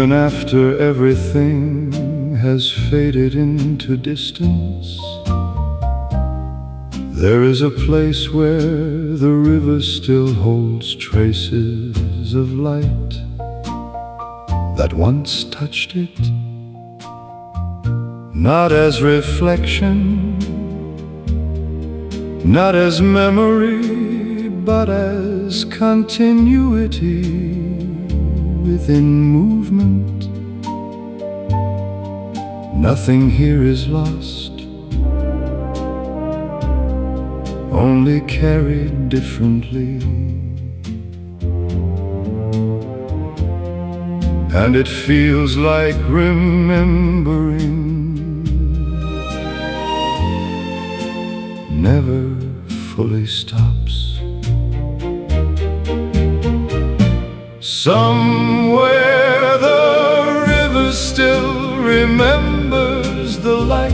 Even after everything has faded into distance, there is a place where the river still holds traces of light that once touched it, not as reflection, not as memory, but as continuity within movement. Nothing here is lost, only carried differently. And it feels like remembering never fully stops. Somewhere the river still remembers the light,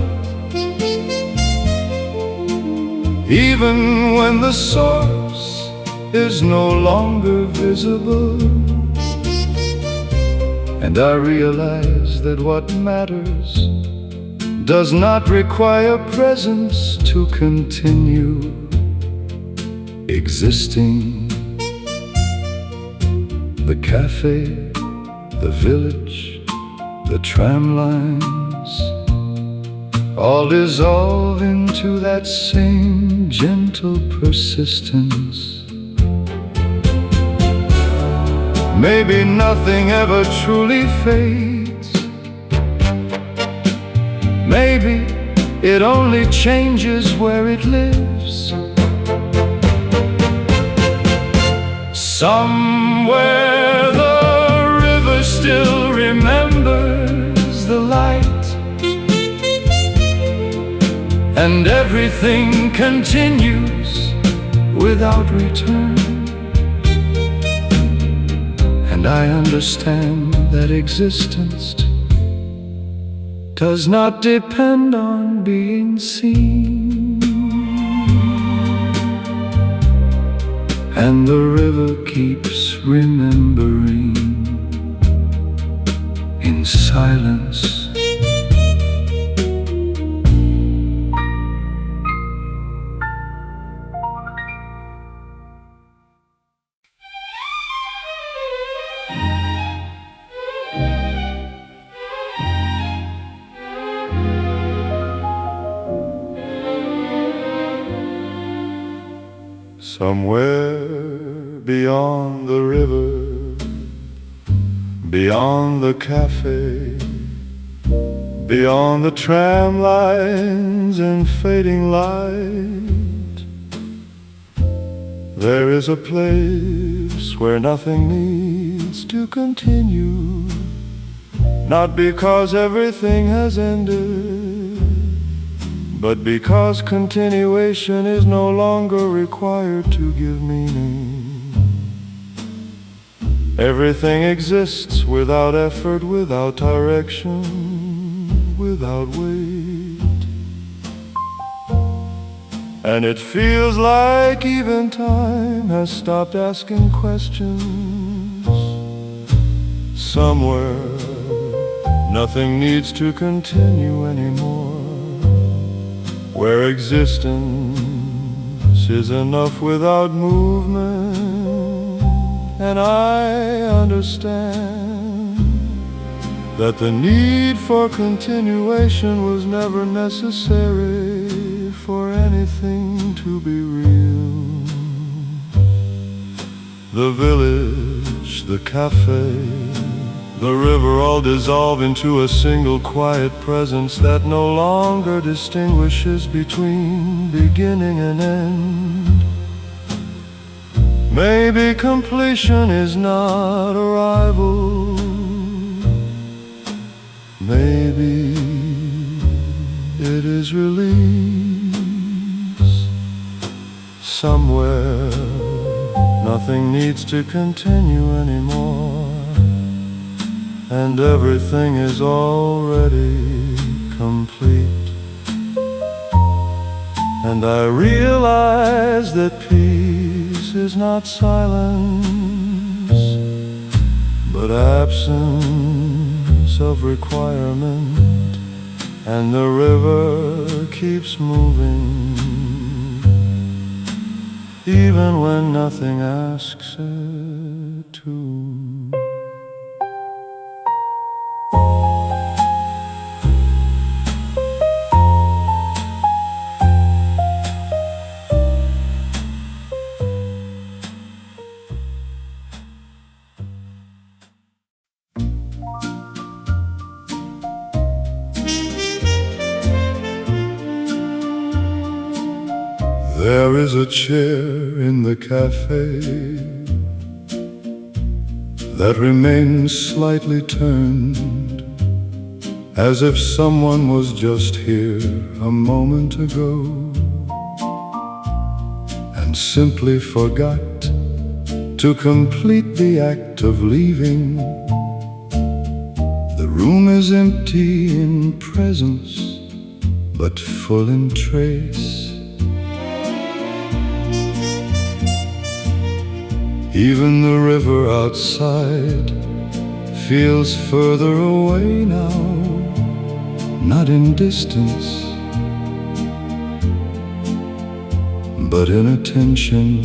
even when the source is no longer visible. And I realize that what matters does not require presence to continue existing. The cafe, the village, the tram lines, all dissolve into that same gentle persistence. Maybe nothing ever truly fades. Maybe it only changes where it lives. Somewhere the river still remembers the light, and everything continues without return. And I understand that existence does not depend on being seen. And the river keeps remembering in silence. Somewhere beyond the river, beyond the cafe, beyond the tram lines and fading light, there is a place where nothing needs to continue, not because everything has ended, but because continuation is no longer required to give meaning. Everything exists without effort, without direction, without weight. And it feels like even time has stopped asking questions. Somewhere, nothing needs to continue anymore, where existence is enough without movement. And I understand that the need for continuation was never necessary for anything to be real. The village, the cafe, the river all dissolve into a single quiet presence that no longer distinguishes between beginning and end. Maybe completion is not arrival. Maybe it is release. Somewhere nothing needs to continue anymore, and everything is already complete. And I realize that peace is not silence, but absence sense of requirement, and the river keeps moving, even when nothing asks it to. There is a chair in the cafe that remains slightly turned, as if someone was just here a moment ago and simply forgot to complete the act of leaving. The room is empty in presence, but full in trace. Even the river outside feels further away now, not in distance, but in attention.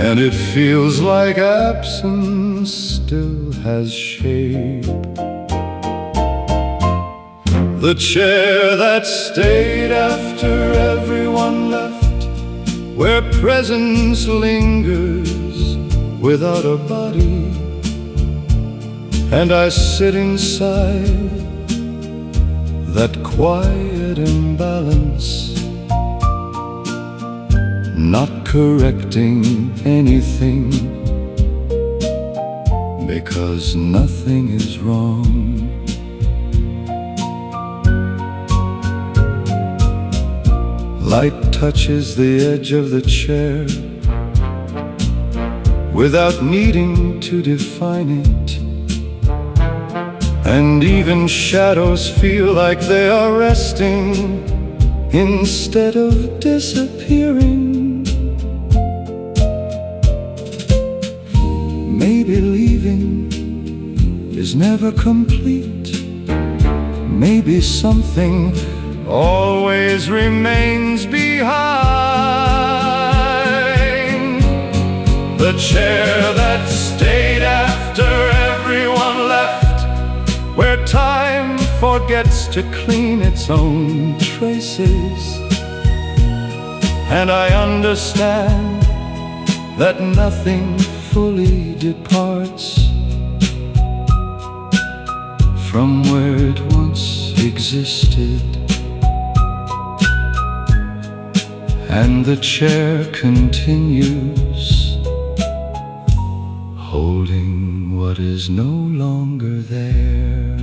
And it feels like absence still has shape. The chair that stayed after everyone left, where presence lingers without a body, and I sit inside that quiet imbalance, not correcting anything, because nothing is wrong. Light touches the edge of the chair without needing to define it, and even shadows feel like they are resting instead of disappearing. Maybe leaving is never complete. Maybe something always remains behind. The chair that stayed after everyone left, where time forgets to clean its own traces. And I understand that nothing fully departs from where it once existed. And the chair continues, holding what is no longer there.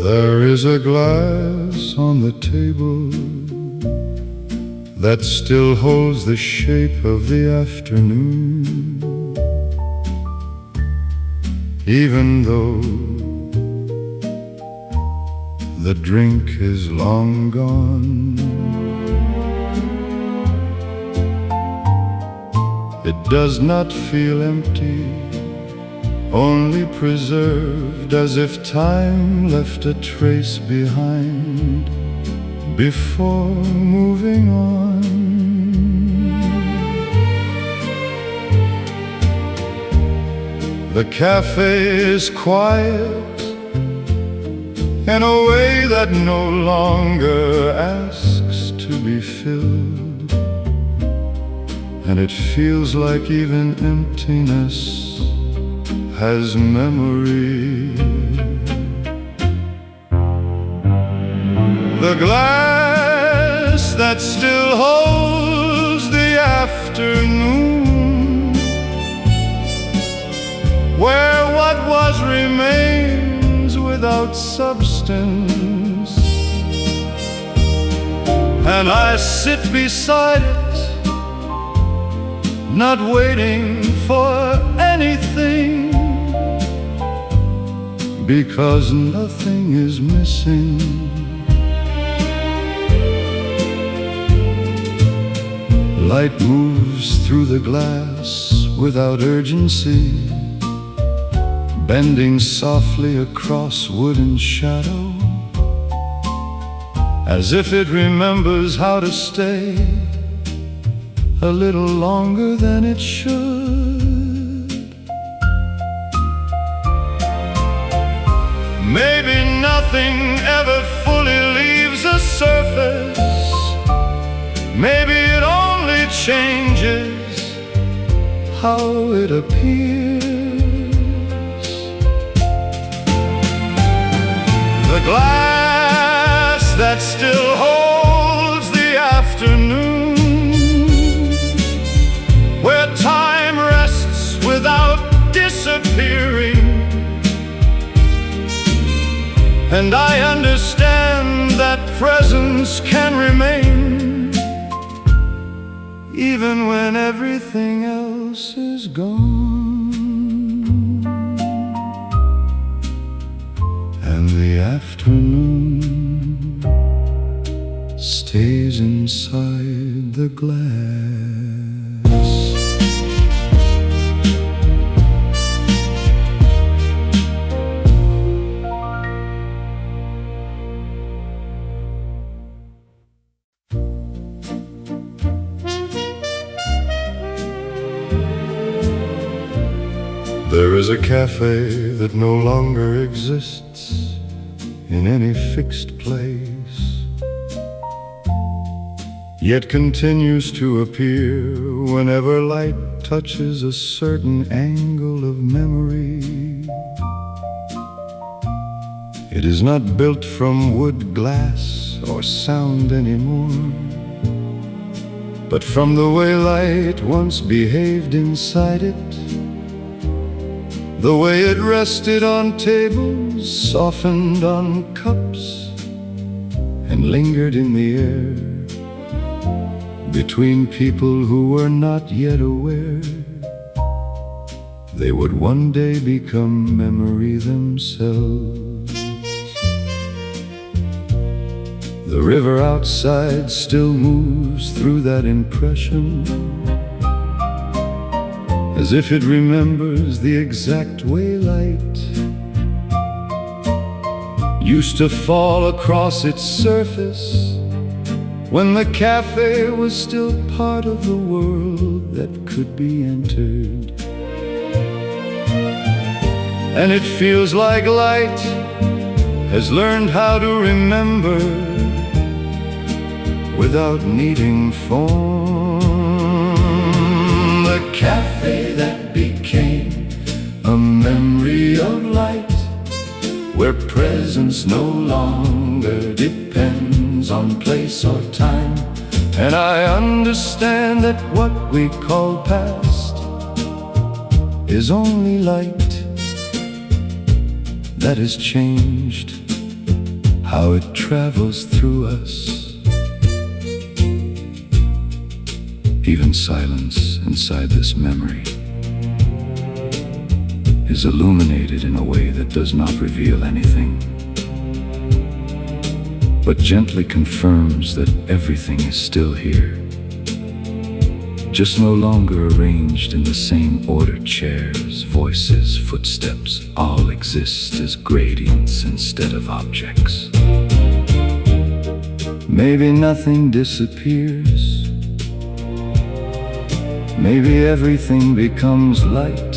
There is a glass on the table that still holds the shape of the afternoon, even though the drink is long gone. It does not feel empty, only preserved, as if time left a trace behind before moving on. The cafe is quiet in a way that no longer asks to be filled, and it feels like even emptiness has memory. The glass that still holds the afternoon, where what was remains without substance. and I sit beside it, not waiting for anything, because nothing is missing. Light moves through the glass without urgency, bending softly across wooden shadow, as if it remembers how to stay a little longer than it should. Maybe nothing ever fully leaves the surface. Maybe it only changes how it appears. The glass that still holds the afternoon, where time rests without disappearing. And I understand that presence can remain even when everything else is gone, and the afternoon stays inside the glass. There is a cafe that no longer exists in any fixed place, yet continues to appear whenever light touches a certain angle of memory. It is not built from wood, glass, or sound anymore, but from the way light once behaved inside it, the way it rested on tables, softened on cups, and lingered in the air between people who were not yet aware they would one day become memory themselves. The river outside still moves through that impression, as if it remembers the exact way light used to fall across its surface when the cafe was still part of the world that could be entered. And it feels like light has learned how to remember without needing form. The cafe that became a memory of light, where presence no longer depends on place or time. And I understand that what we call past is only light that has changed how it travels through us. Even silence inside this memory is illuminated in a way that does not reveal anything, but gently confirms that everything is still here, just no longer arranged in the same order. Chairs, voices, footsteps all exist as gradients instead of objects. Maybe nothing disappears. Maybe everything becomes light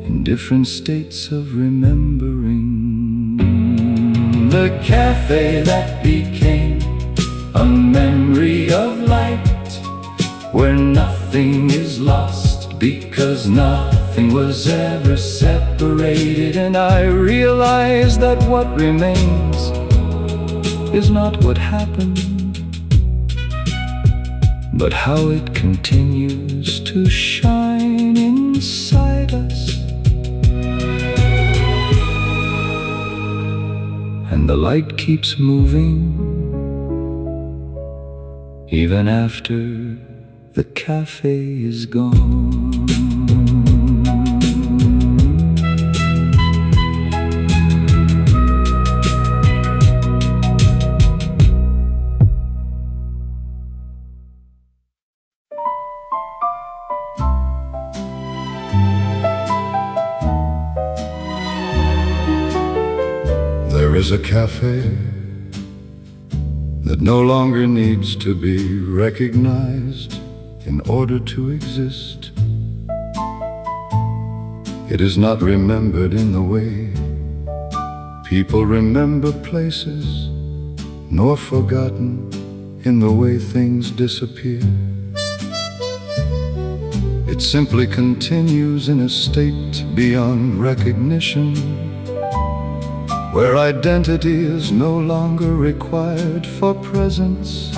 in different states of remembering. The cafe that became a memory of light, where nothing is lost because nothing was ever separated. And I realize that what remains is not what happened, but how it continues to shine inside us. And the light keeps moving even after the cafe is gone. There is a cafe that no longer needs to be recognized in order to exist. It is not remembered in the way people remember places, nor forgotten in the way things disappear. It simply continues in a state beyond recognition, where identity is no longer required for presence.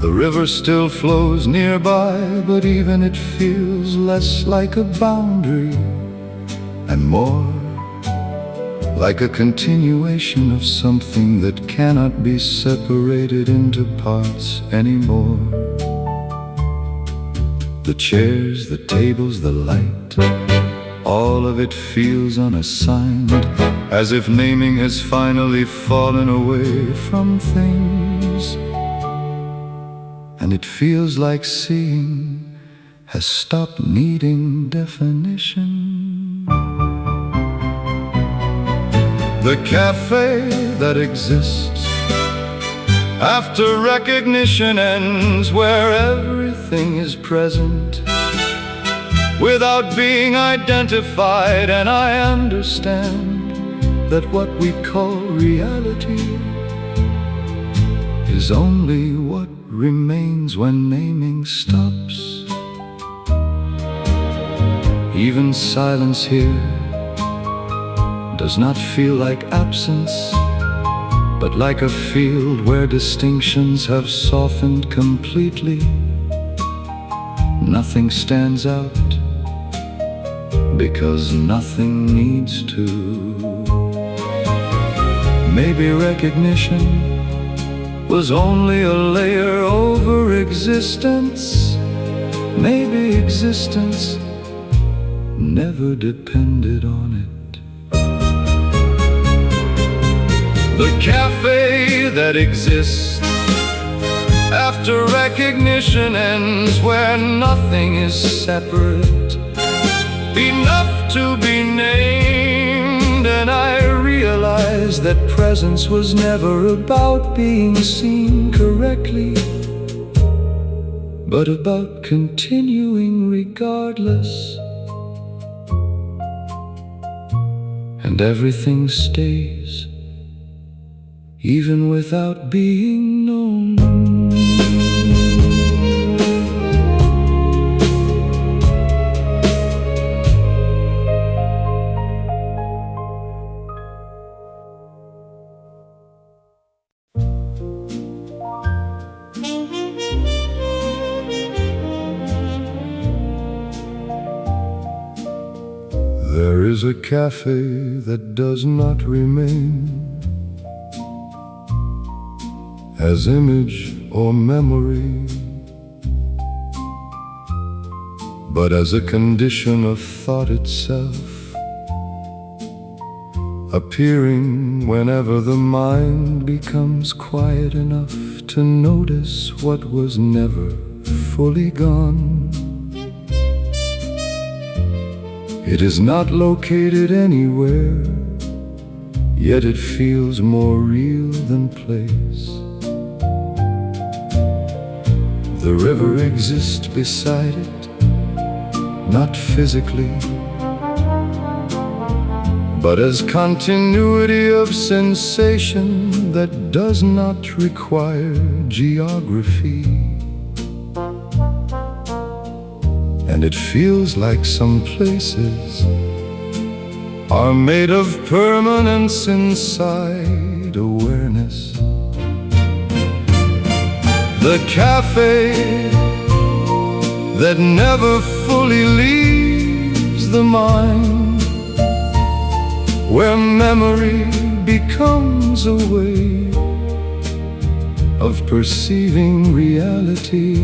The river still flows nearby, but even it feels less like a boundary and more like a continuation of something that cannot be separated into parts anymore. The chairs, the tables, the light, all of it feels unassigned, as if naming has finally fallen away from things. And it feels like seeing has stopped needing definition. The cafe that exists after recognition ends, where everything is present without being identified. And I understand that what we call reality is only what remains when naming stops. Even silence here does not feel like absence, but like a field where distinctions have softened completely. Nothing stands out because nothing needs to. Maybe recognition was only a layer over existence. Maybe existence never depended on it. The cafe that exists after recognition ends, where nothing is separate enough to be named. And I realize that presence was never about being seen correctly, but about continuing regardless. And everything stays, even without being known. There is a cafe that does not remain as image or memory, but as a condition of thought itself, appearing whenever the mind becomes quiet enough to notice what was never fully gone. It is not located anywhere, yet it feels more real than place. The river exists beside it, not physically, but as continuity of sensation that does not require geography. And it feels like some places are made of permanence inside awareness. The cafe that never fully leaves the mind, where memory becomes a way of perceiving reality,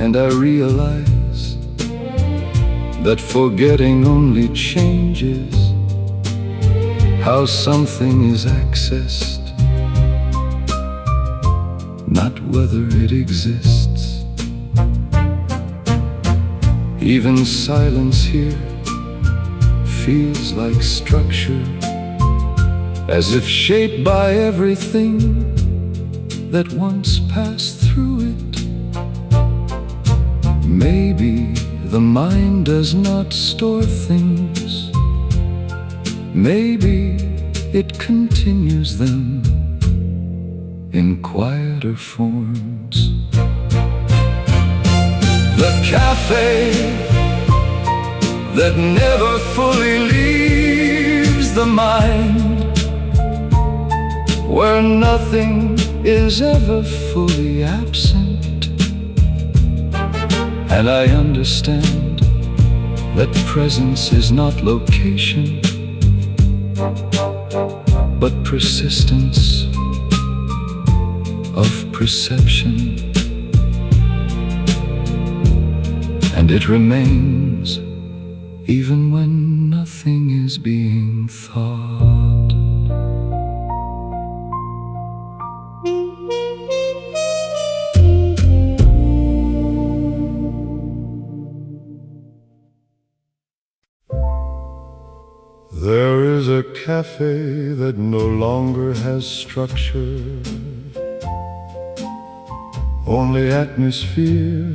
and I realize that forgetting only changes how something is accessed, not whether it exists. Even silence here feels like structure, as if shaped by everything that once passed through it. Maybe the mind does not store things. Maybe it continues them in quieter forms. The cafe that never fully leaves the mind, where nothing is ever fully absent. And I understand that presence is not location, but persistence of perception. And it remains even when nothing is being thought. There is a cafe that no longer has structure, only atmosphere.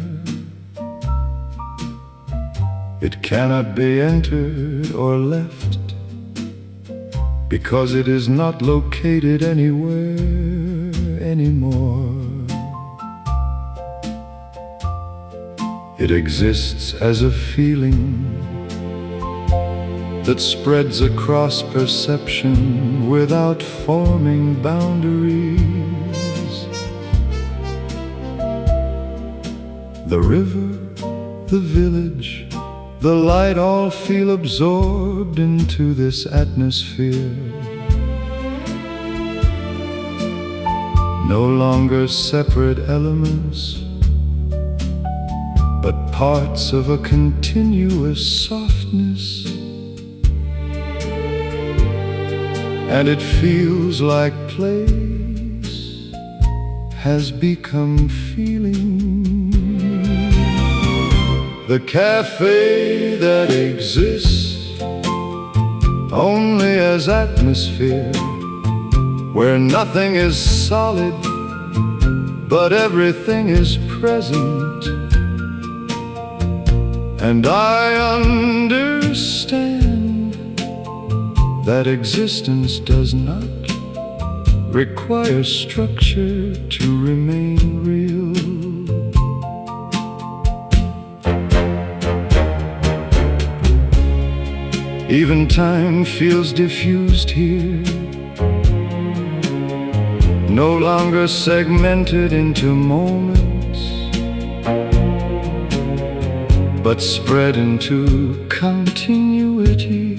It cannot be entered or left, because it is not located anywhere anymore. It exists as a feeling that spreads across perception without forming boundaries. The river, the village, the light all feel absorbed into this atmosphere. No longer separate elements, but parts of a continuous softness. And it feels like place has become feeling. The cafe that exists only as atmosphere, where nothing is solid, but everything is present. And I understand that existence does not require structure to remain real. Even time feels diffused here, no longer segmented into moments, but spread into continuity.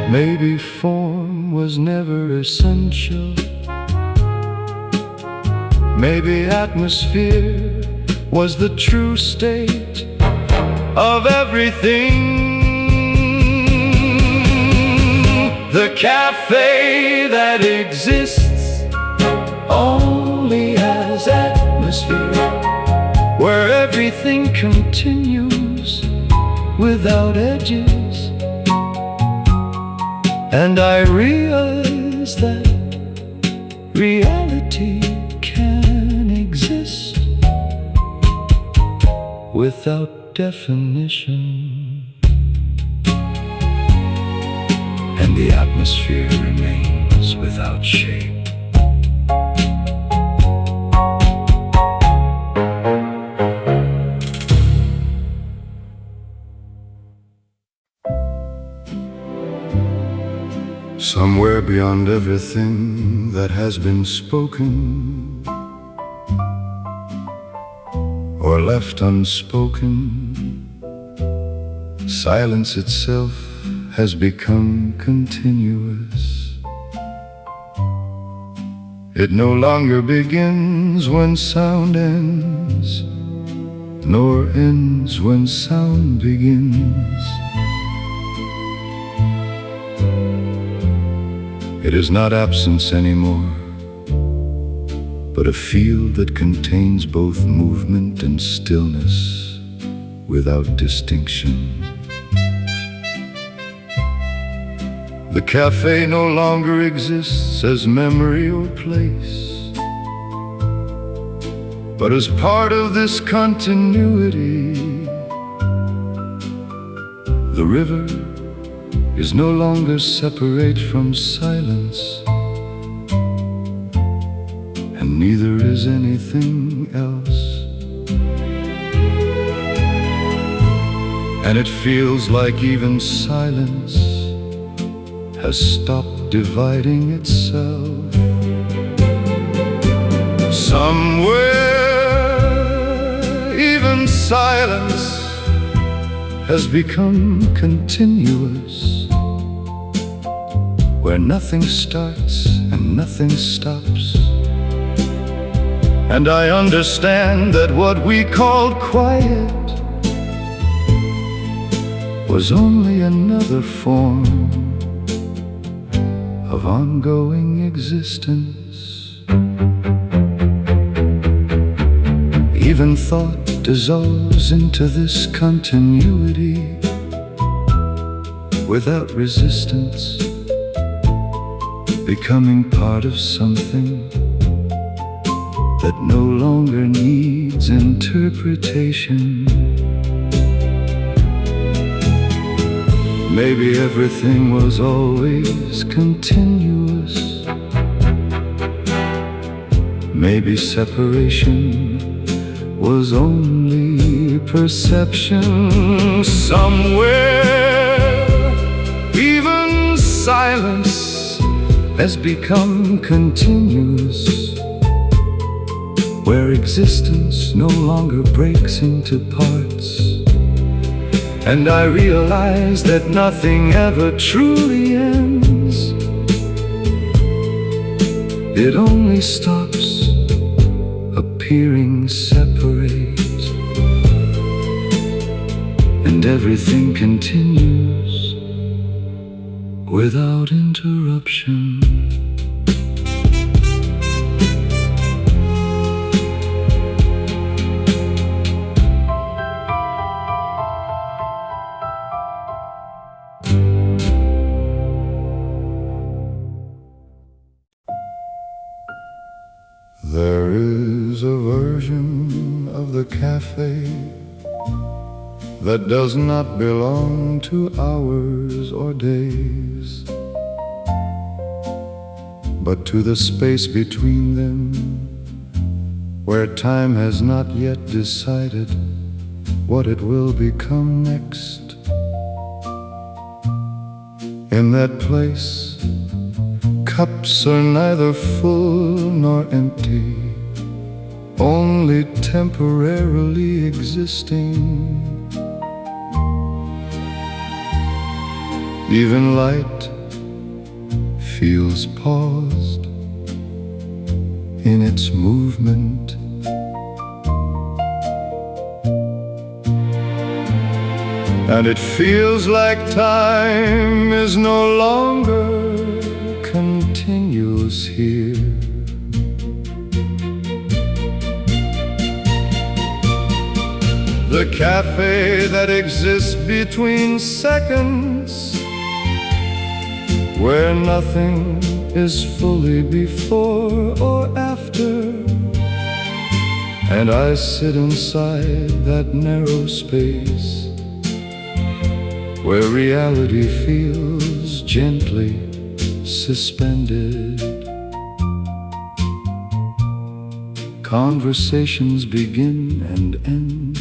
Maybe form was never essential. Maybe atmosphere was the true state of everything. The cafe that exists only as atmosphere, where everything continues without edges. And I realize that reality can exist without definition, and the atmosphere remains without shape. Somewhere beyond everything that has been spoken or left unspoken, silence itself has become continuous. It no longer begins when sound ends, nor ends when sound begins. It is not absence anymore, but a field that contains both movement and stillness without distinction. The cafe no longer exists as memory or place, but as part of this continuity. The river is no longer separate from silence, and neither is anything else. And it feels like even silence has stopped dividing itself. Somewhere, even silence has become continuous, where nothing starts and nothing stops. And I understand that what we called quiet was only another form of ongoing existence. Even thought dissolves into this continuity without resistance, becoming part of something that no longer needs interpretation. Maybe everything was always continuous. Maybe separation was only perception. Somewhere, even silence has become continuous, where existence no longer breaks into parts. And I realize that nothing ever truly ends. It only stops appearing separate, and everything continues without interruption. There is a version of the cafe that does not belong to hours or days, but to the space between them, where time has not yet decided what it will become next. In that place, cups are neither full nor empty, only temporarily existing. Even light feels paused in its movement. And it feels like time is no longer continuous here. The cafe that exists between seconds, where nothing is fully before or after. And I sit inside that narrow space, where reality feels gently suspended. Conversations begin and end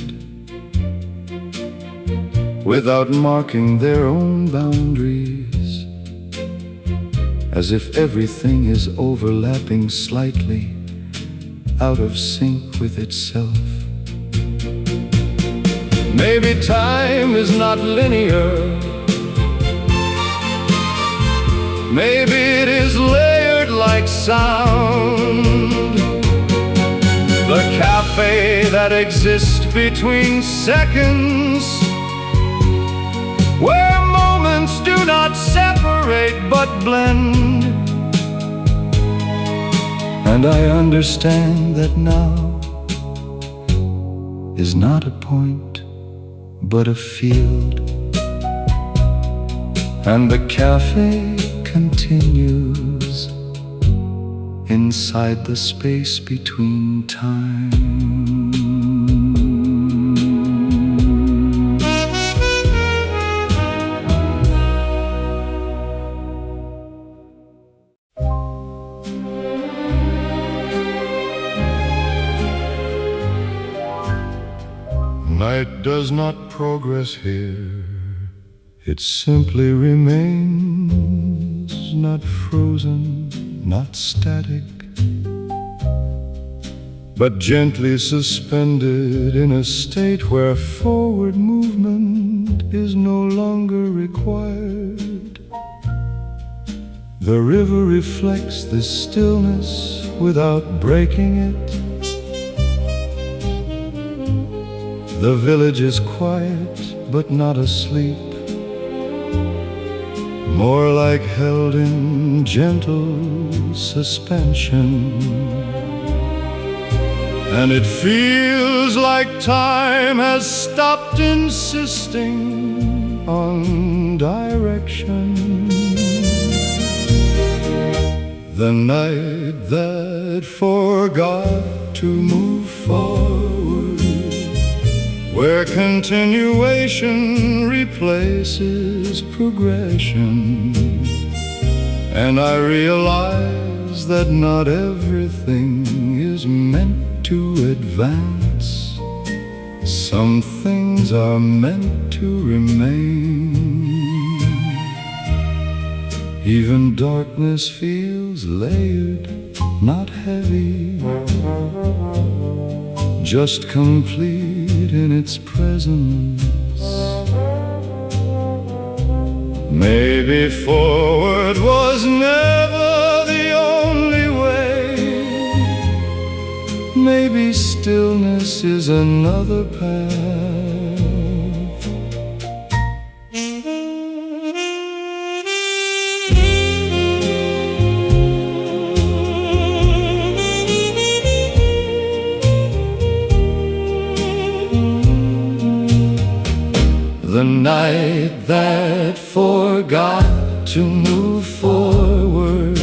without marking their own boundaries, as if everything is overlapping slightly, out of sync with itself. Maybe time is not linear. Maybe it is layered like like sound. The cafe that exists between seconds, where moments do not separate but blend. And I understand that now is not a point but a field, and the cafe continues inside the space between time. Night does not progress here, it simply remains, not frozen, not static, but gently suspended in a state where forward movement is no longer required. The river reflects this stillness without breaking it. The village is quiet but not asleep, more like held in gentle suspension. And it feels like time has stopped insisting on direction. The night that forgot to move forward, where continuation replaces progression. And I realize that not everything is meant to advance. Some things are meant to remain. Even darkness feels layered, not heavy, just complete in its presence. Maybe forward was never the only way. Maybe stillness is another path. The night that forgot to move forward,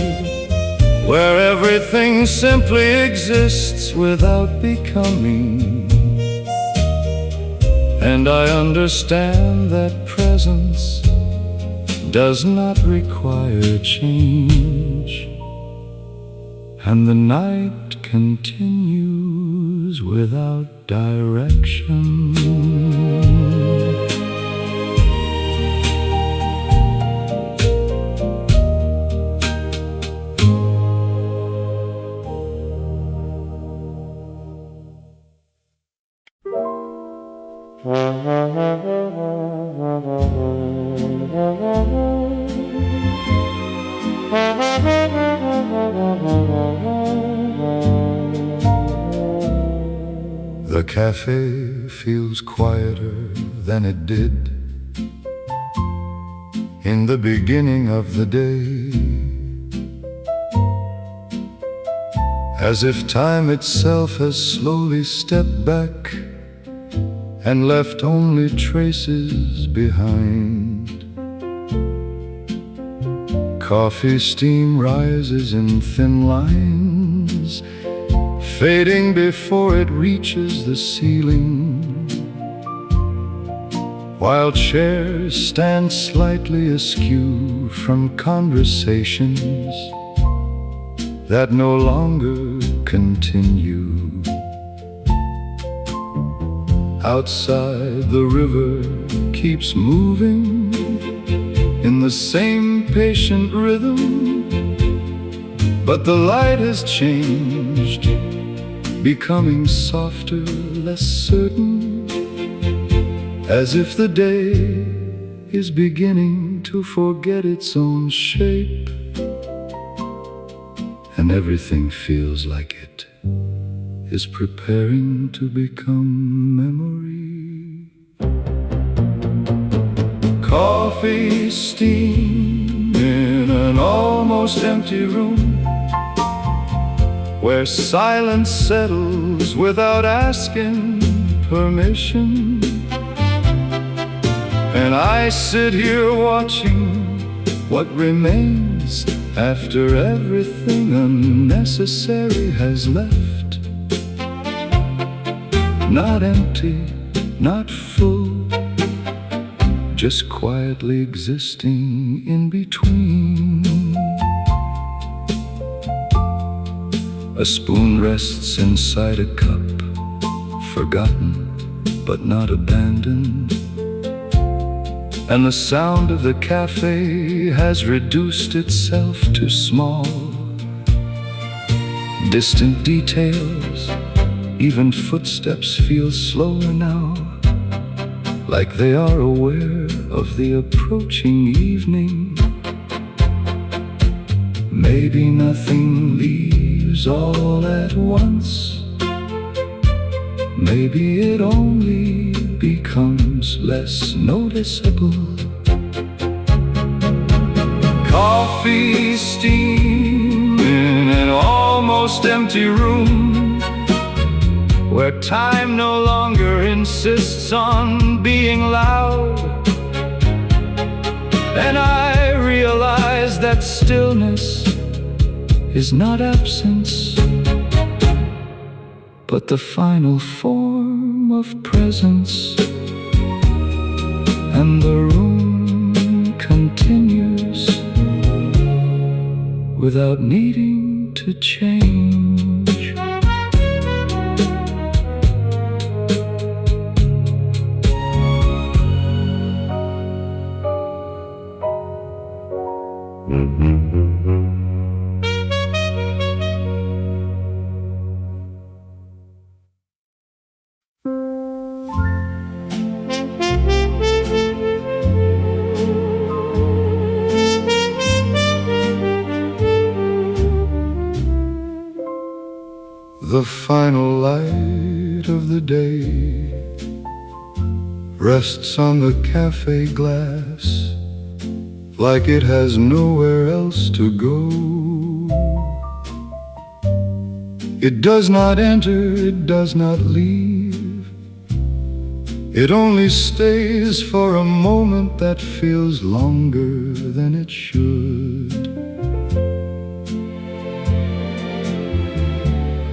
where everything simply exists without becoming. And I understand that presence does not require change, and the night continues without direction. The cafe feels quieter than it did in the beginning of the day, as if time itself has slowly stepped back and left only traces behind. Coffee steam rises in thin lines, fading before it reaches the ceiling, while chairs stand slightly askew from conversations that no longer continue. Outside, the river keeps moving in the same patient rhythm, but the light has changed, becoming softer, less certain, as if the day is beginning to forget its own shape. and everything feels like it is preparing to become memory. Coffee steam in an almost empty room, where silence settles without asking permission. And I sit here watching what remains after everything unnecessary has left. Not empty, not full, just quietly existing in between. A spoon rests inside a cup, forgotten but not abandoned. And the sound of the cafe has reduced itself to small, distant details. Even footsteps feel slower now, like they are aware of the approaching evening. Maybe nothing leaves all at once. Maybe it only becomes less noticeable. Coffee steam in an almost empty room, where time no longer insists on being loud. And I realize that stillness is not absence, but the final form of presence. And the room continues without needing to change. The final light of the day rests on the cafe glass, like it has nowhere else to go. It does not enter, it does not leave. It only stays for a moment that feels longer than it should.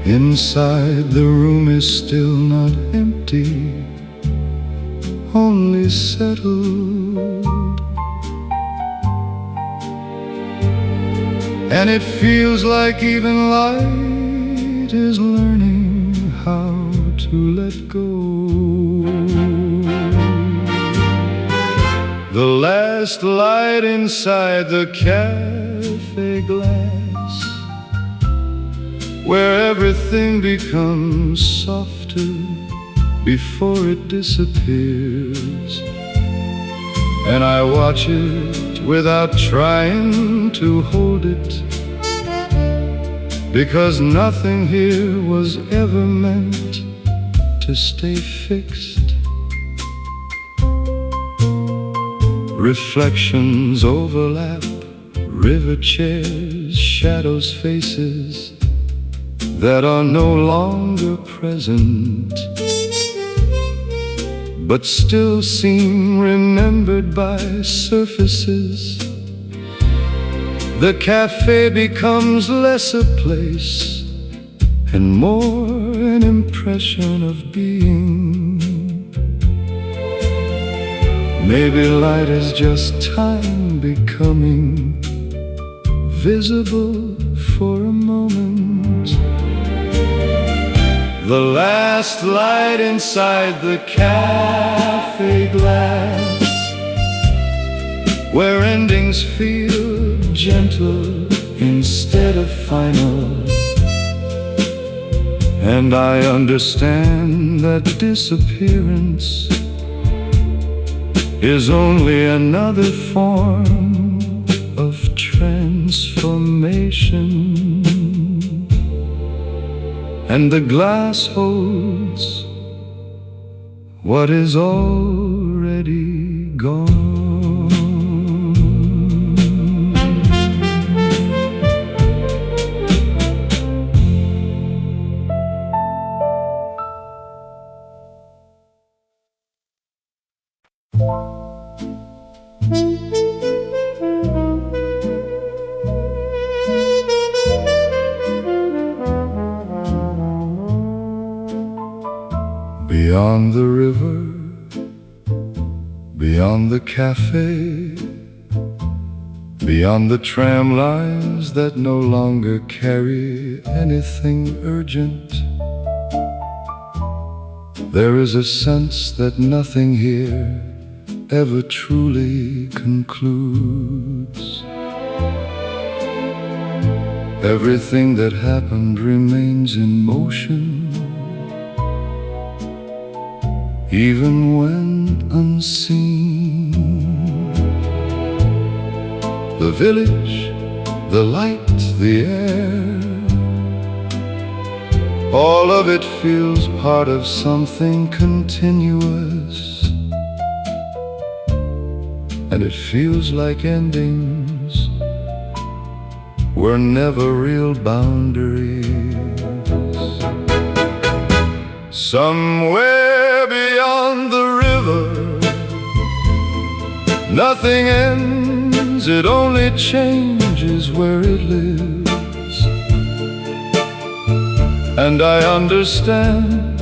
Inside the room is still not empty, only settled. And it feels like even light is learning how to let go. The last light inside the cafe glass, where everything becomes softer before it disappears. And I watch it without trying to hold it, because nothing here was ever meant to stay fixed. Reflections overlap, river chairs, shadows, faces that are no longer present, but still seem remembered by surfaces. The cafe becomes less a place and more an impression of being. Maybe light is just time becoming visible for a moment. The last light inside the cafe glass, where endings feel gentle instead of final. And I understand that disappearance is only another form of transformation. and the glass holds what is already gone. Beyond the river, beyond the cafe, beyond the tram lines that no longer carry anything urgent, there is a sense that nothing here ever truly concludes. Everything that happened remains in motion, even when unseen. The village, the light, the air, all of it feels part of something continuous, and it feels like endings were never real boundaries. Somewhere beyond the river, nothing ends, it only changes where it lives. And I understand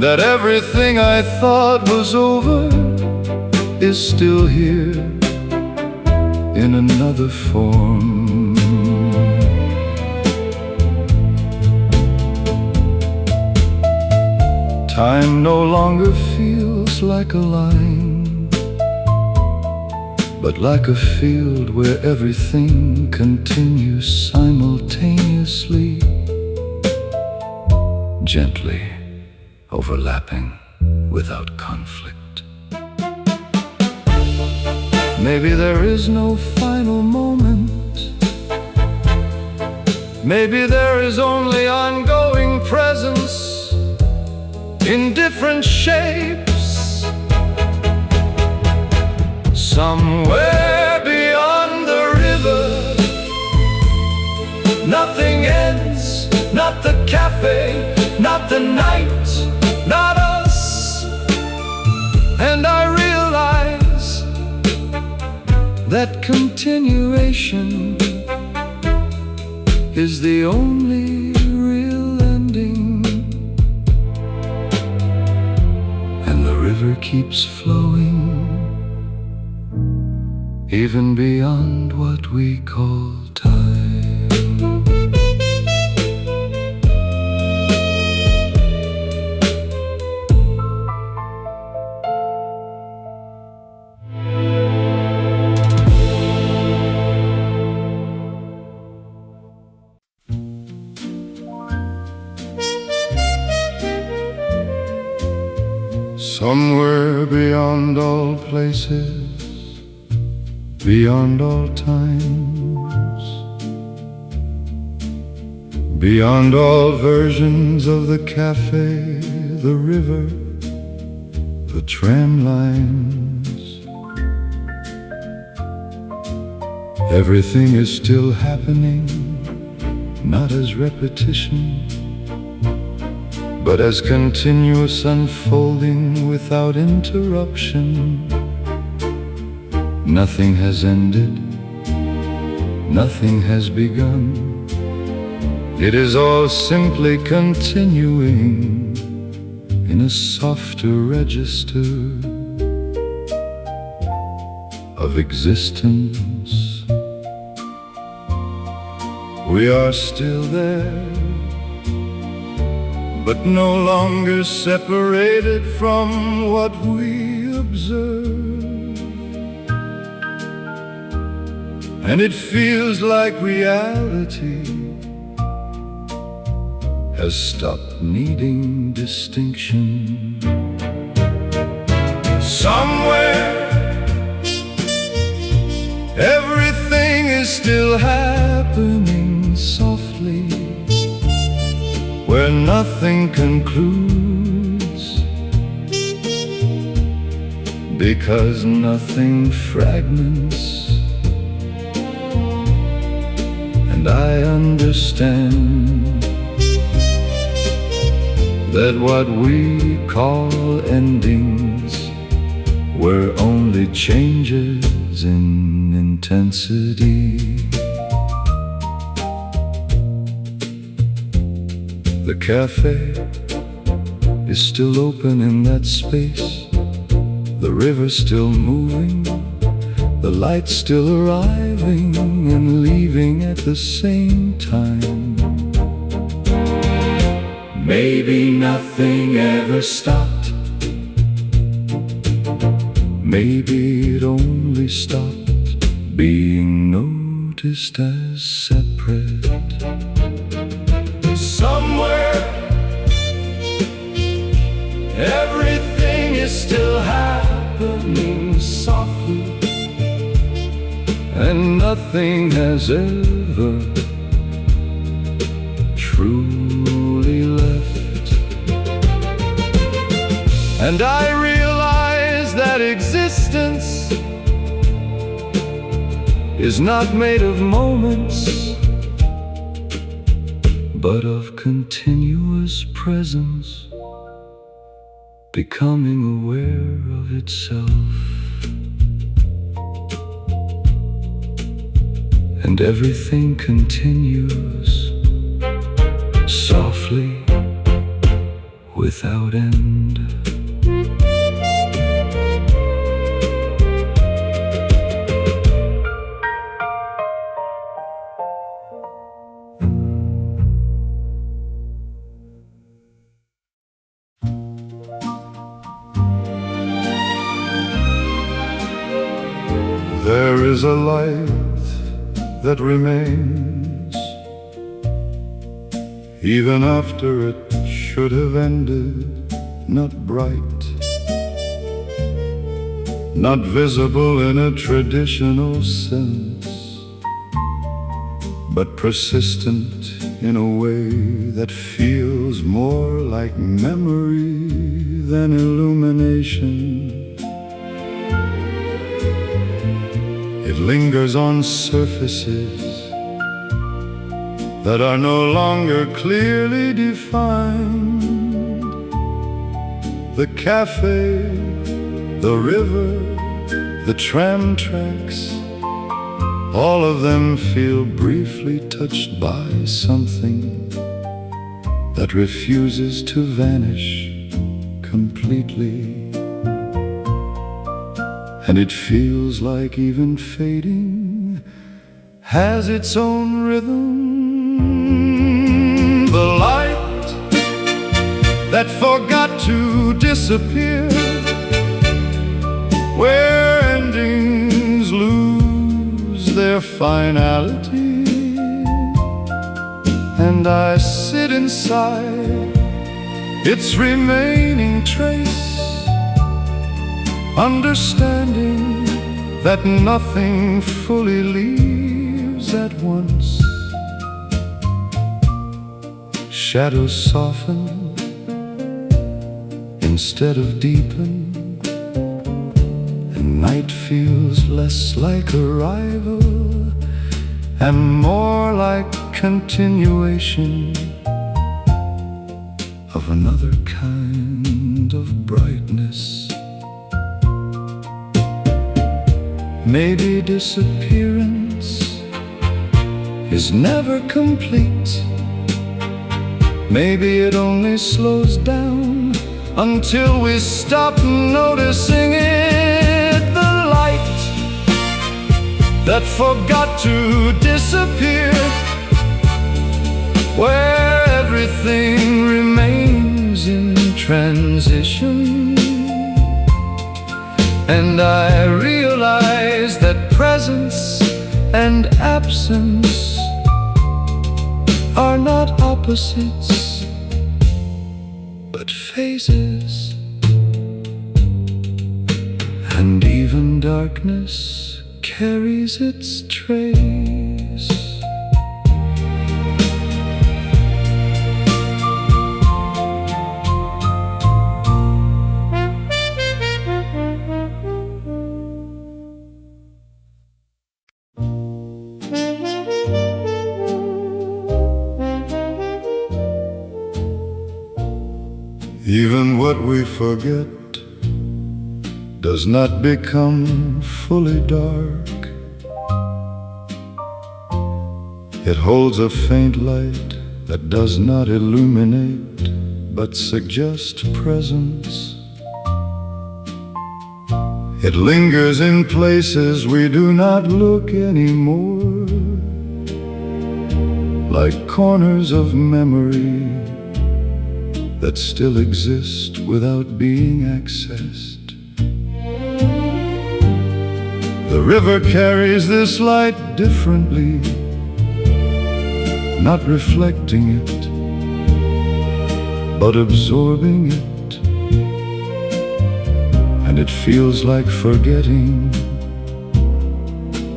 that everything I thought was over is still here in another form. Time no longer feels like a line, but like a field where everything continues simultaneously, gently overlapping without conflict. Maybe there is no final moment. Maybe there is only ongoing presence in different shapes. Somewhere beyond the river, nothing ends, not the cafe, not the night, not us. And I realize that continuation is the only real ending, and the river keeps flowing even beyond what we call time. Somewhere beyond all places, beyond all times, beyond all versions of the cafe, the river, the tram lines, everything is still happening, not as repetition, but as continuous unfolding without interruption. Nothing has ended, nothing has begun. It is all simply continuing in a softer register of existence. We are still there, but no longer separated from what we observe. And it feels like reality has stopped needing distinction. Somewhere, everything is still happening softly, where nothing concludes, because nothing fragments. And I understand that what we call endings were only changes in intensity. The cafe is still open in that space, the river's still moving, the light's still arriving and leaving at the same time. Maybe nothing ever stopped, maybe it only stopped being noticed as separate. Somewhere everything is still happening softly, and nothing has ever truly left. And I realize that existence is not made of moments, but of continuous presence, becoming aware of itself. And everything continues softly, without end. There is a light that remains even after it should have ended, not bright, not visible in a traditional sense, but persistent in a way that feels more like memory than illumination. It lingers on surfaces that are no longer clearly defined. The cafe, the river, the tram tracks, all of them feel briefly touched by something that refuses to vanish completely. And it feels like even fading has its own rhythm. The light that forgot to disappear, where endings lose their finality. And I sit inside its remaining trace, understanding that nothing fully leaves at once. Shadows soften instead of deepen, and night feels less like arrival and more like continuation of another kind of brightness. Maybe disappearance is never complete. Maybe it only slows down until we stop noticing it. The light that forgot to disappear, where everything remains in transition. And I realize that presence and absence are not opposites, but phases. And even darkness carries its trace. Even what we forget does not become fully dark. It holds a faint light that does not illuminate but suggest presence. It lingers in places we do not look anymore, like corners of memory that still exist without being accessed. The river carries this light differently, not reflecting it, but absorbing it. And it feels like forgetting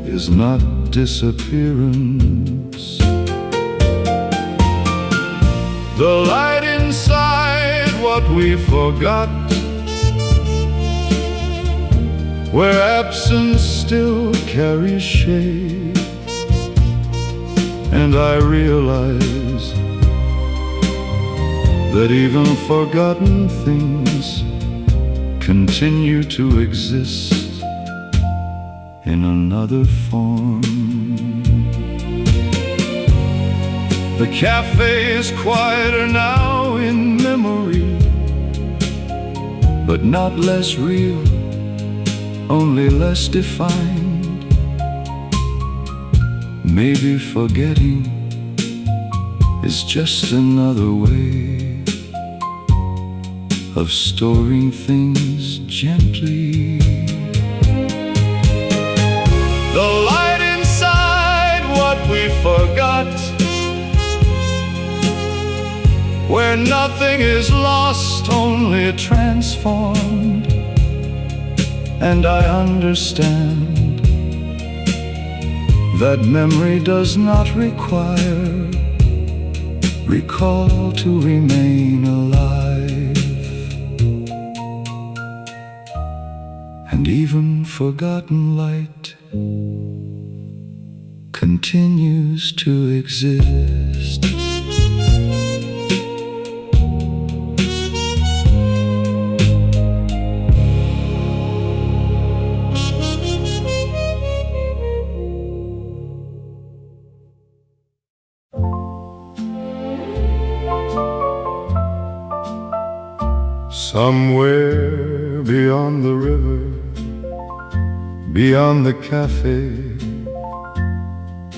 is not disappearance. The light inside what we forgot, where absence still carries shade. And I realize that even forgotten things continue to exist in another form. The cafe is quieter now in memory, but not less real, only less defined. Maybe forgetting is just another way of storing things gently. The light inside what we forgot, where nothing is lost, only transformed. And I understand that memory does not require recall to remain alive. And even forgotten light continues to exist. Somewhere beyond the river, beyond the cafe,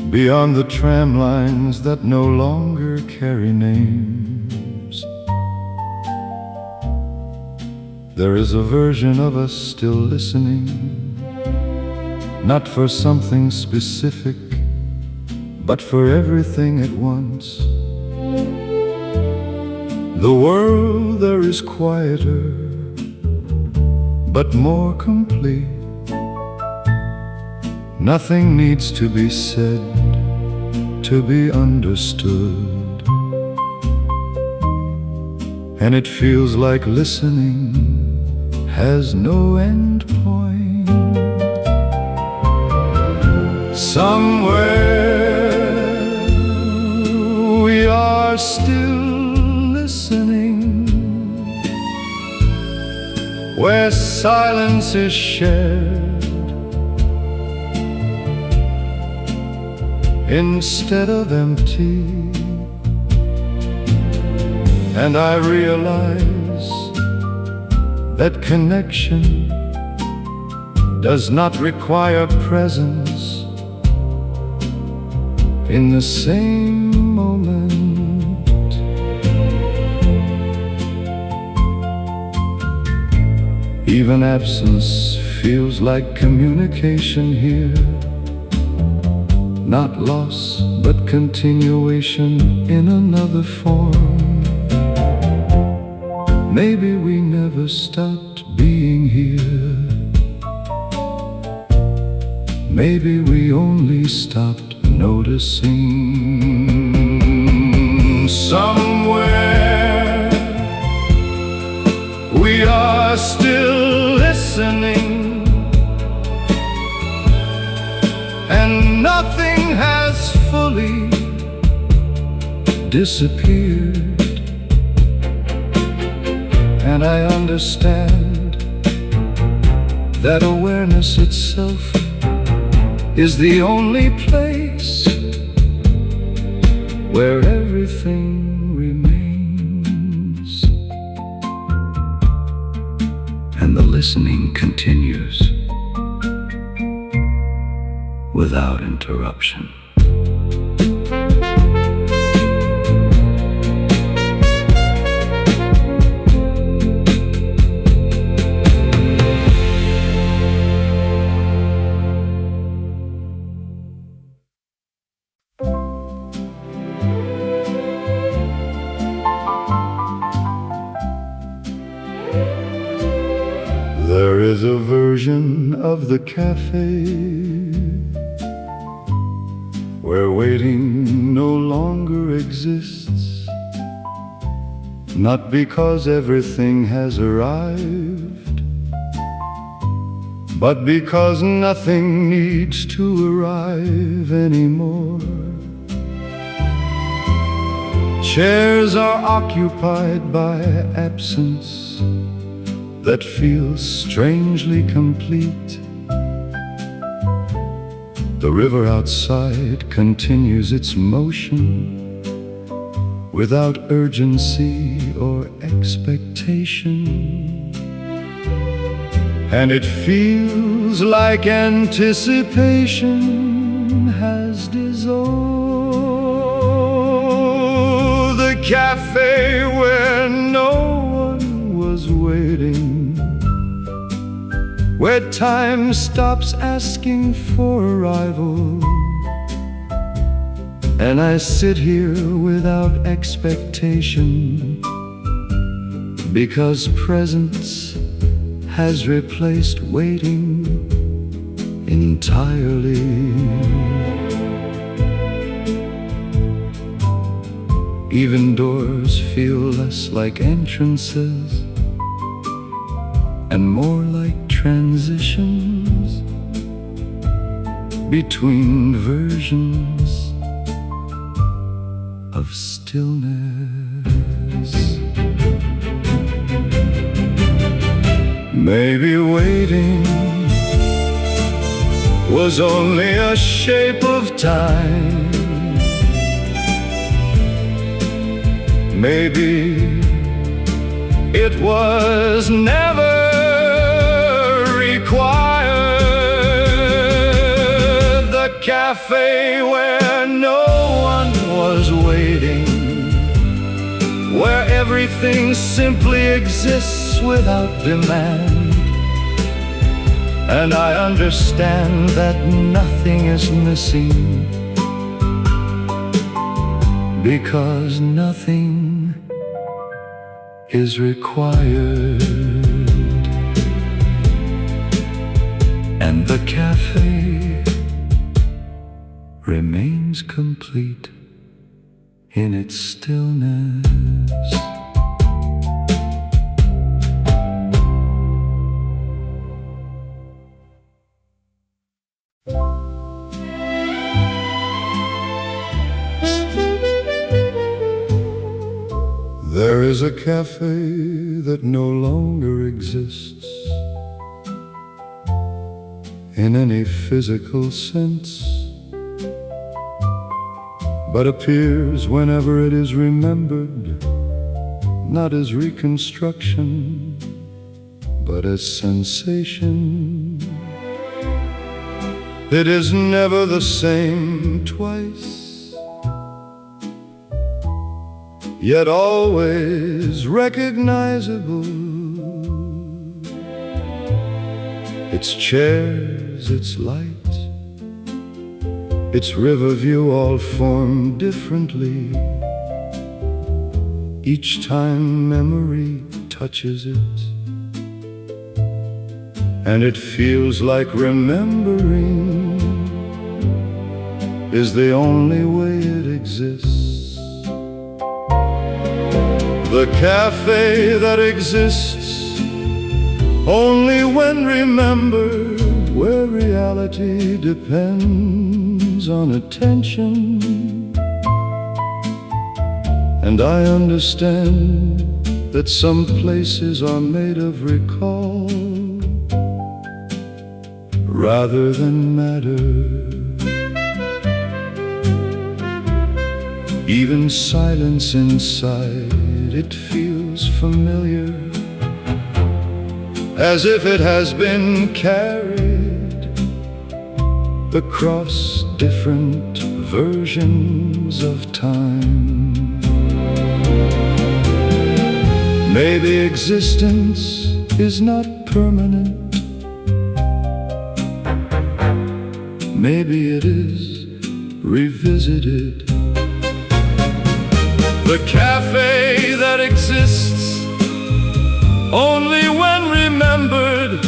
beyond the tram lines that no longer carry names, there is a version of us still listening, not for something specific, but for everything at once. The world there is quieter, but more complete. Nothing needs to be said to be understood. And it feels like listening has no end point. Somewhere we are still listening, where silence is shared instead of empty. And I realize that connection does not require presence in the same moment. Even absence feels like communication here, not loss but continuation in another form. Maybe we never stopped being here. Maybe we only stopped noticing. Somewhere we are still listening, and nothing has fully disappeared. And I understand that awareness itself is the only place where everything remains. And the listening continues without interruption. There is a version of the cafe where waiting no longer exists, not because everything has arrived, but because nothing needs to arrive anymore. Chairs are occupied by absence that feels strangely complete. The river outside continues its motion without urgency or expectation. And it feels like anticipation has dissolved. The cafe where no one was waiting, where time stops asking for arrival. And I sit here without expectation, because presence has replaced waiting entirely. Even doors feel less like entrances and more like transitions between versions of stillness. Maybe waiting was only a shape of time. Maybe it was never required. The cafe where no one was waiting, where everything simply exists without demand. And I understand that nothing is missing, because nothing is required. And the cafe remains complete in its stillness. There is a cafe that no longer exists in any physical sense, but appears whenever it is remembered, not as reconstruction, but as sensation. It is never the same twice, yet always recognizable. Its chairs, its light, its river view all formed differently. Each time memory touches it, and it feels like remembering is the only way it exists. The cafe that exists only when remembered, where reality depends on attention. And I understand that some places are made of recall rather than matter. Even silence inside it feels familiar, as if it has been carried across different versions of time. Maybe existence is not permanent. Maybe it is revisited. The cafe that exists only when remembered,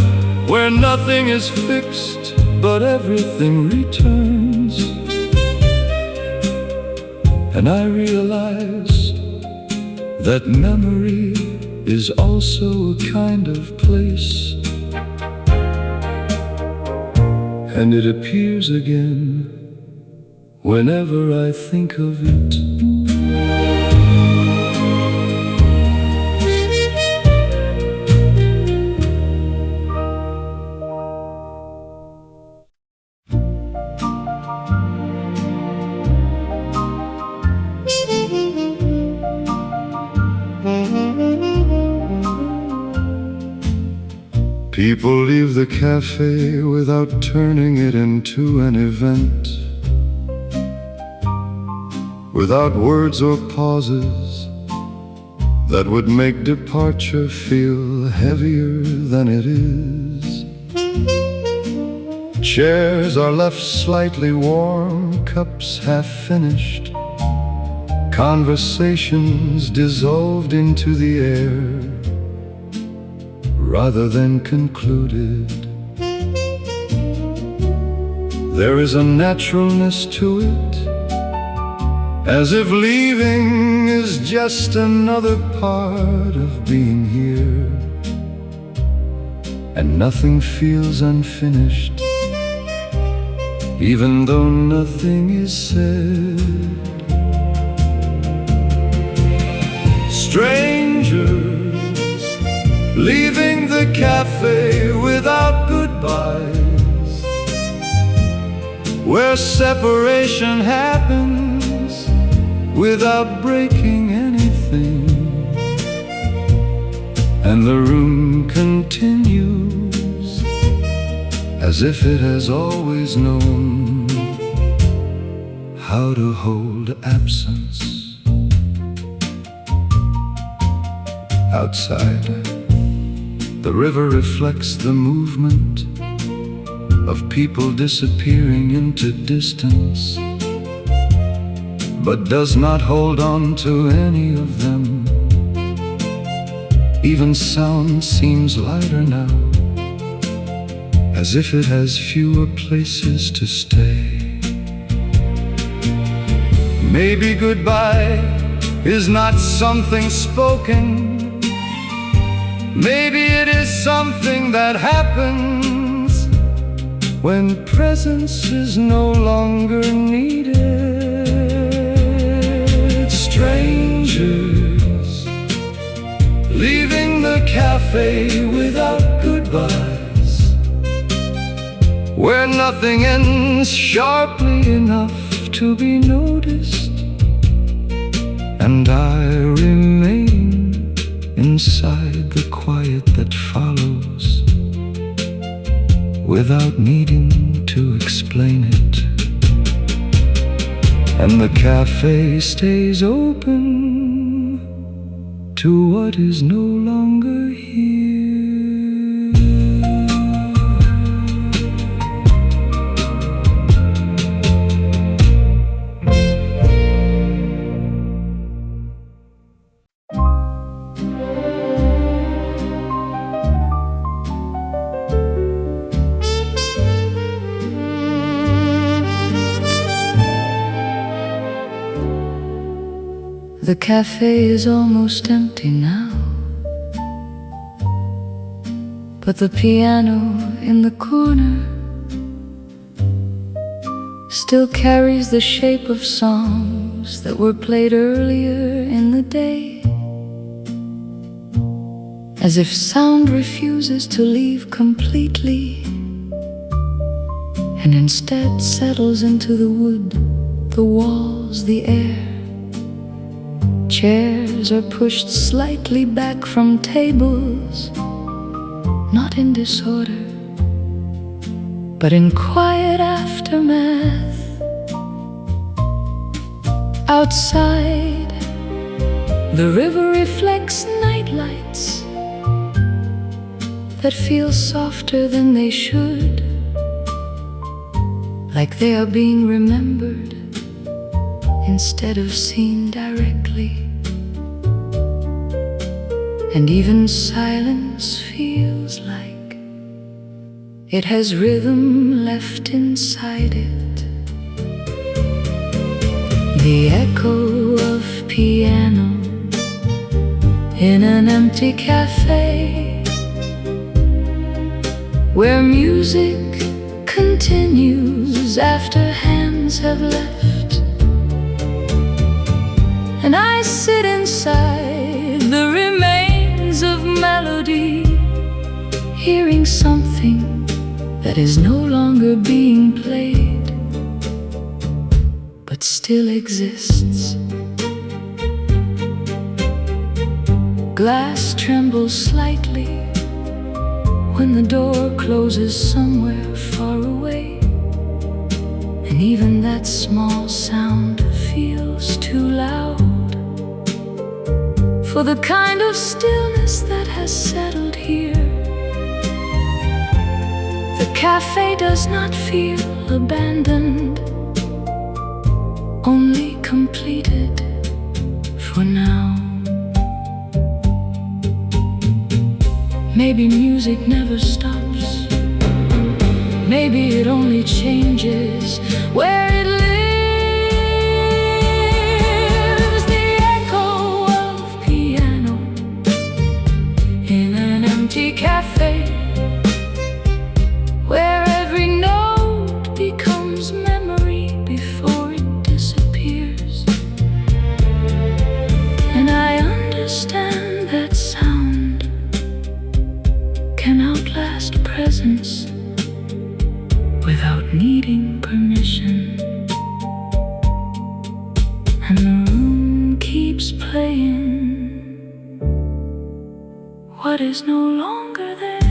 where nothing is fixed but everything returns. And I realize that memory is also a kind of place, and it appears again whenever I think of it. People leave the cafe without turning it into an event, without words or pauses that would make departure feel heavier than it is. Chairs are left slightly warm, cups half finished, conversations dissolved into the air rather than concluded. There is a naturalness to it, as if leaving is just another part of being here, and nothing feels unfinished, even though nothing is said. Strangers leaving the cafe without goodbyes, where separation happens without breaking anything, and the room continues as if it has always known how to hold absence. Outside, the river reflects the movement of people disappearing into distance, but does not hold on to any of them. Even sound seems lighter now, as if it has fewer places to stay. Maybe goodbye is not something spoken. Maybe it is something that happens when presence is no longer needed. Strangers leaving the cafe without goodbyes, where nothing ends sharply enough to be noticed, and I remain inside the quiet that follows, without needing to explain it. And the cafe stays open to what is no longer here. The cafe is almost empty now, but the piano in the corner still carries the shape of songs that were played earlier in the day. as if sound refuses to leave completely, and instead settles into the wood, the walls, the air. Chairs are pushed slightly back from tables, not in disorder, but in quiet aftermath. Outside, the river reflects nightlights that feel softer than they should, like they are being remembered instead of seen directly. And even silence feels like it has rhythm left inside it. The echo of piano in an empty cafe, where music continues after hands have left. And I sit inside the remains of melody, hearing something that is no longer being played, but still exists. Glass trembles slightly when the door closes somewhere far away, and even that small sound feels too loud for the kind of stillness that has settled here. The cafe does not feel abandoned, only completed for now. Maybe music never stops. Maybe it only changes where it lives. The echo of piano in an empty cafe, where every note becomes memory before it disappears. And I understand that sound can outlast presence without needing permission. And the room keeps playing what is no longer there.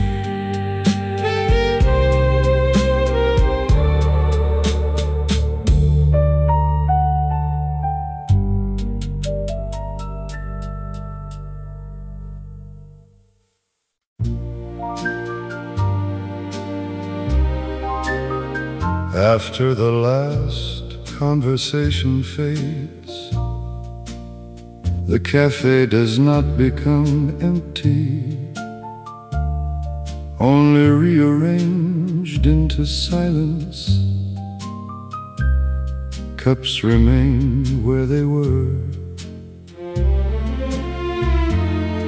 After the last conversation fades, the cafe does not become empty, only rearranged into silence. Cups remain where they were,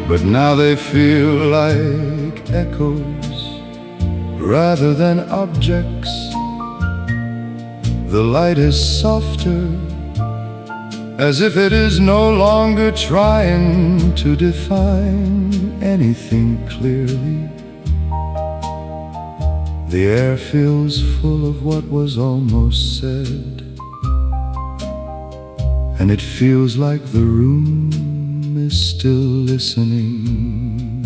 but now they feel like echoes rather than objects. The light is softer, as if it is no longer trying to define anything clearly. The air feels full of what was almost said, and it feels like the room is still listening.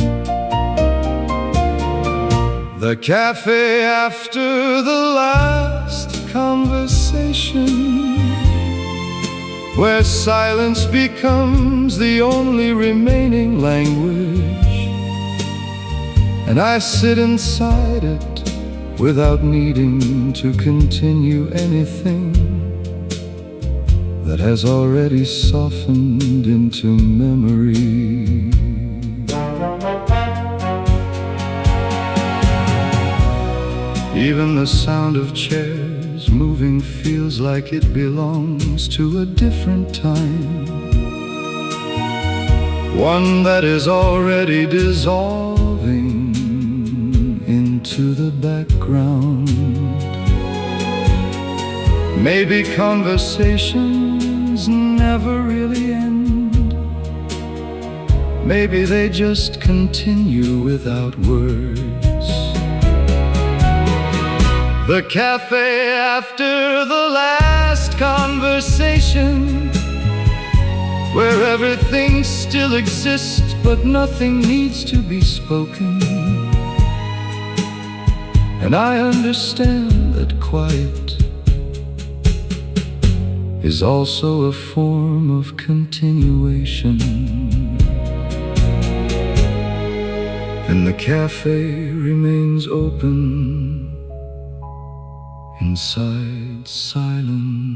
The cafe after the last conversation, where silence becomes the only remaining language, and I sit inside it without needing to continue anything that has already softened into memory. Even the sound of chairs moving feels like it belongs to a different time, one that is already dissolving into the background. Maybe conversations never really end. Maybe they just continue without words. The cafe after the last conversation, where everything still exists but nothing needs to be spoken. And I understand that quiet is also a form of continuation. And the cafe remains open inside silence.